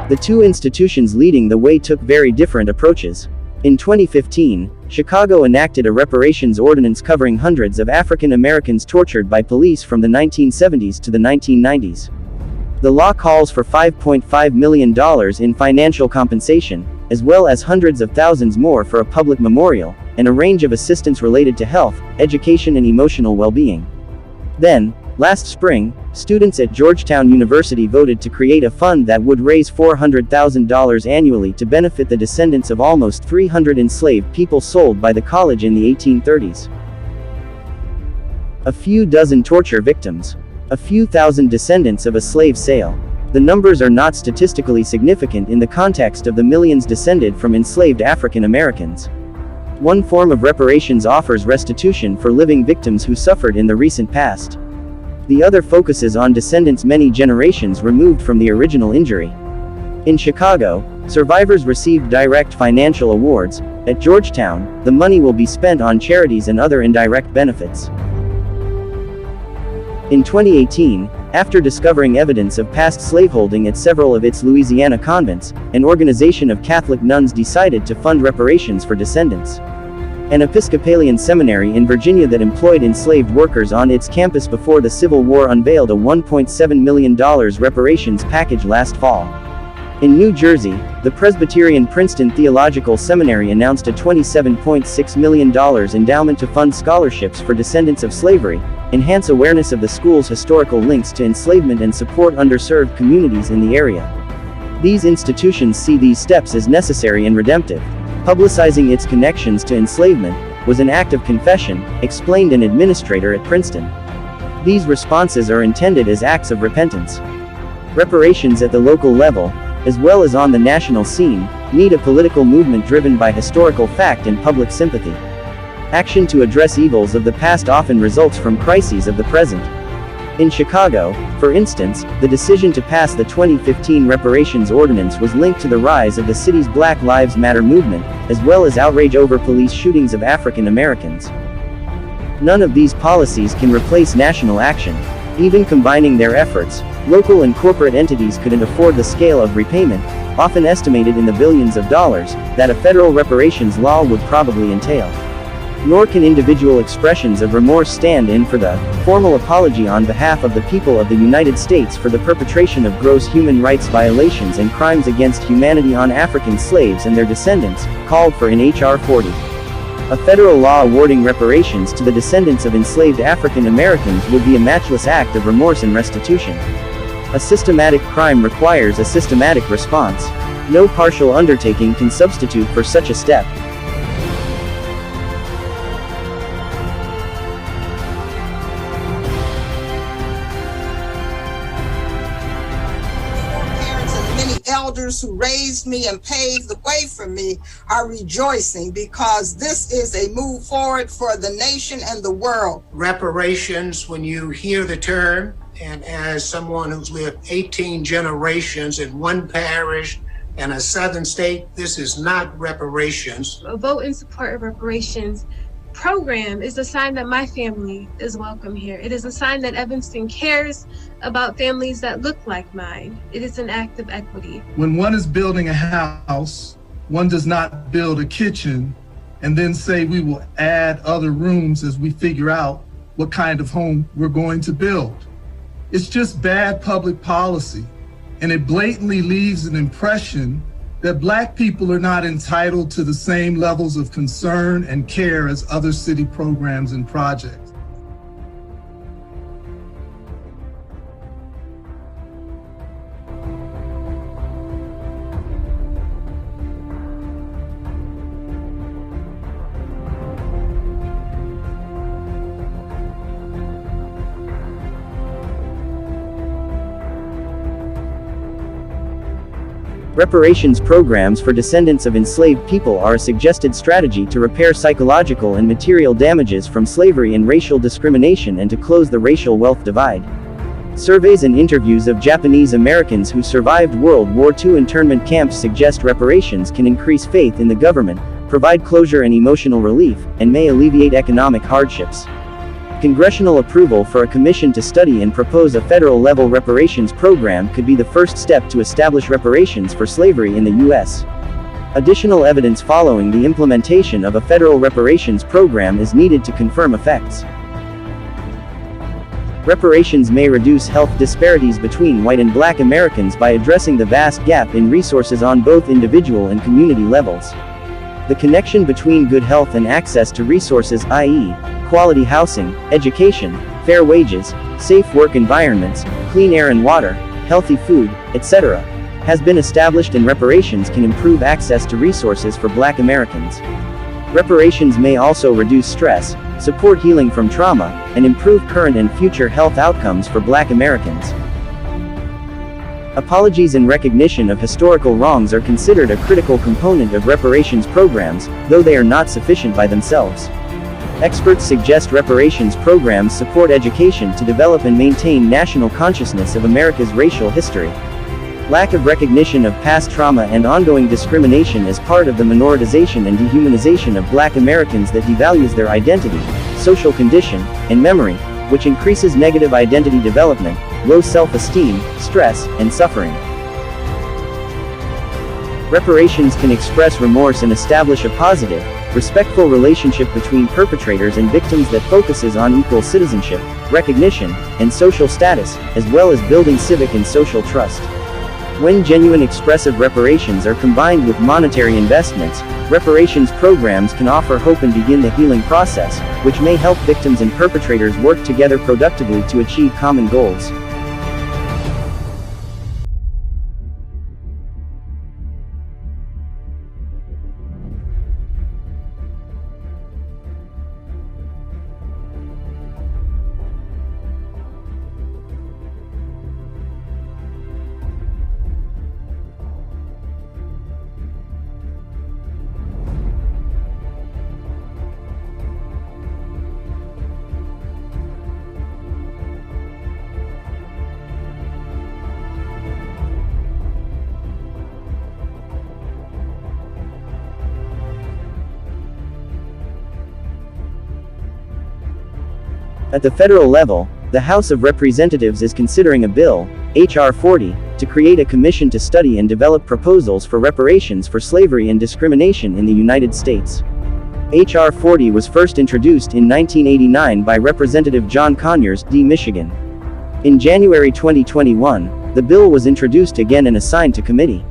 The two institutions leading the way took very different approaches. In 2015, Chicago enacted a reparations ordinance covering hundreds of African Americans tortured by police from the 1970s to the 1990s. The law calls for $5.5 million in financial compensation, as well as hundreds of thousands more for a public memorial, and a range of assistance related to health, education and emotional well-being. Then, last spring, students at Georgetown University voted to create a fund that would raise $400,000 annually to benefit the descendants of almost 300 enslaved people sold by the college in the 1830s. A few dozen torture victims. A few thousand descendants of a slave sale. The numbers are not statistically significant in the context of the millions descended from enslaved African Americans. One form of reparations offers restitution for living victims who suffered in the recent past. The other focuses on descendants many generations removed from the original injury. In Chicago, survivors received direct financial awards. At Georgetown, the money will be spent on charities and other indirect benefits. In 2018, after discovering evidence of past slaveholding at several of its Louisiana convents, an organization of Catholic nuns decided to fund reparations for descendants. An Episcopalian seminary in Virginia that employed enslaved workers on its campus before the Civil War unveiled a $1.7 million reparations package last fall. In New Jersey, the Presbyterian Princeton Theological Seminary announced a $27.6 million endowment to fund scholarships for descendants of slavery, enhance awareness of the school's historical links to enslavement and support underserved communities in the area. These institutions see these steps as necessary and redemptive. Publicizing its connections to enslavement was an act of confession, explained an administrator at Princeton. These responses are intended as acts of repentance. Reparations at the local level, as well as on the national scene, need a political movement driven by historical fact and public sympathy. Action to address evils of the past often results from crises of the present. In Chicago, for instance, the decision to pass the 2015 reparations ordinance was linked to the rise of the city's Black Lives Matter movement, as well as outrage over police shootings of African Americans. None of these policies can replace national action. Even combining their efforts, local and corporate entities couldn't afford the scale of repayment, often estimated in the billions of dollars, that a federal reparations law would probably entail. Nor can individual expressions of remorse stand in for the formal apology on behalf of the people of the United States for the perpetration of gross human rights violations and crimes against humanity on African slaves and their descendants, called for in H.R. 40. A federal law awarding reparations to the descendants of enslaved African Americans would be a matchless act of remorse and restitution. A systematic crime requires a systematic response. No partial undertaking can substitute for such a step. Elders who raised me and paved the way for me are rejoicing because this is a move forward for the nation and the world. Reparations, when you hear the term, and as someone who's lived 18 generations in one parish and a southern state, this is not reparations. A vote in support of reparations program is a sign that my family is welcome here. It is a sign that Evanston cares about families that look like mine. It is an act of equity. When one is building a house, one does not build a kitchen and then say we will add other rooms as we figure out what kind of home we're going to build. It's just bad public policy, and it blatantly leaves an impression that Black people are not entitled to the same levels of concern and care as other city programs and projects. Reparations programs for descendants of enslaved people are a suggested strategy to repair psychological and material damages from slavery and racial discrimination and to close the racial wealth divide. Surveys and interviews of Japanese Americans who survived World War II internment camps suggest reparations can increase faith in the government, provide closure and emotional relief, and may alleviate economic hardships. Congressional approval for a commission to study and propose a federal-level reparations program could be the first step to establish reparations for slavery in the U.S. Additional evidence following the implementation of a federal reparations program is needed to confirm effects. Reparations may reduce health disparities between white and black Americans by addressing the vast gap in resources on both individual and community levels. The connection between good health and access to resources, i.e., quality housing, education, fair wages, safe work environments, clean air and water, healthy food, etc., has been established, and reparations can improve access to resources for black Americans. Reparations may also reduce stress, support healing from trauma, and improve current and future health outcomes for black Americans. Apologies and recognition of historical wrongs are considered a critical component of reparations programs, though they are not sufficient by themselves. Experts suggest reparations programs support education to develop and maintain national consciousness of America's racial history. Lack of recognition of past trauma and ongoing discrimination is part of the minoritization and dehumanization of black Americans that devalues their identity, social condition, and memory, which increases negative identity development, low self-esteem, stress, and suffering. Reparations can express remorse and establish a positive, respectful relationship between perpetrators and victims that focuses on equal citizenship, recognition, and social status, as well as building civic and social trust. When genuine expressive reparations are combined with monetary investments, reparations programs can offer hope and begin the healing process, which may help victims and perpetrators work together productively to achieve common goals. At the federal level, the House of Representatives is considering a bill, H.R. 40, to create a commission to study and develop proposals for reparations for slavery and discrimination in the United States. H.R. 40 was first introduced in 1989 by Representative John Conyers, D. Michigan. In January 2021, the bill was introduced again and assigned to committee.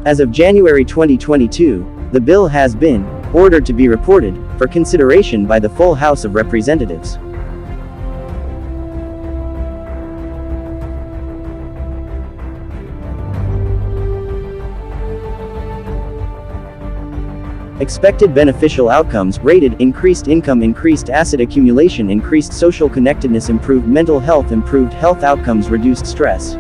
As of January 2022, the bill has been ordered to be reported for consideration by the full House of Representatives. Expected beneficial outcomes rated: increased income, increased asset accumulation, increased social connectedness, improved mental health, improved health outcomes, reduced stress.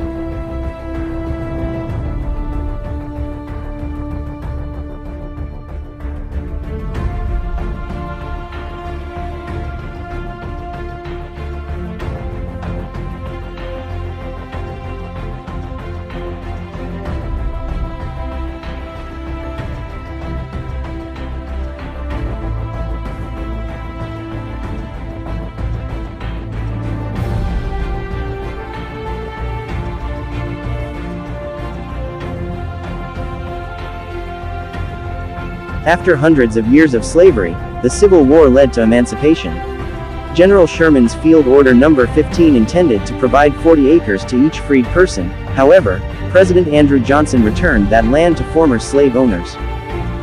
After hundreds of years of slavery, the Civil War led to emancipation. General Sherman's Field Order No. 15 intended to provide 40 acres to each freed person. However, President Andrew Johnson returned that land to former slave owners.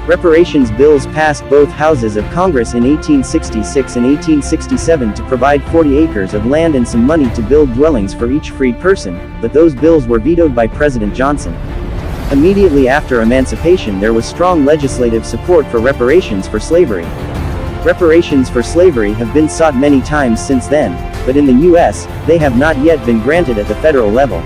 Reparations bills passed both houses of Congress in 1866 and 1867 to provide 40 acres of land and some money to build dwellings for each freed person, but those bills were vetoed by President Johnson. Immediately after emancipation, there was strong legislative support for reparations for slavery. Reparations for slavery have been sought many times since then, but in the U.S., they have not yet been granted at the federal level.